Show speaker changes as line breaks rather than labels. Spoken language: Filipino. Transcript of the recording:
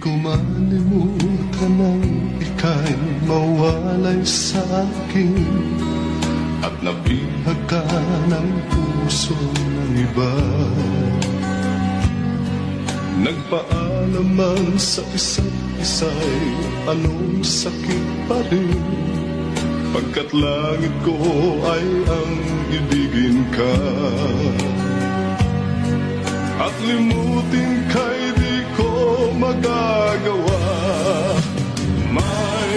ko malimutan ang ika'y mawalay sa akin at nabihag ka ng puso ng iba. Nagpaalaman sa isa't isa'y anong sakit pa rin, pagkat langit ko ay ang ibigin ka. At limutin ka'y di ko magagawa. May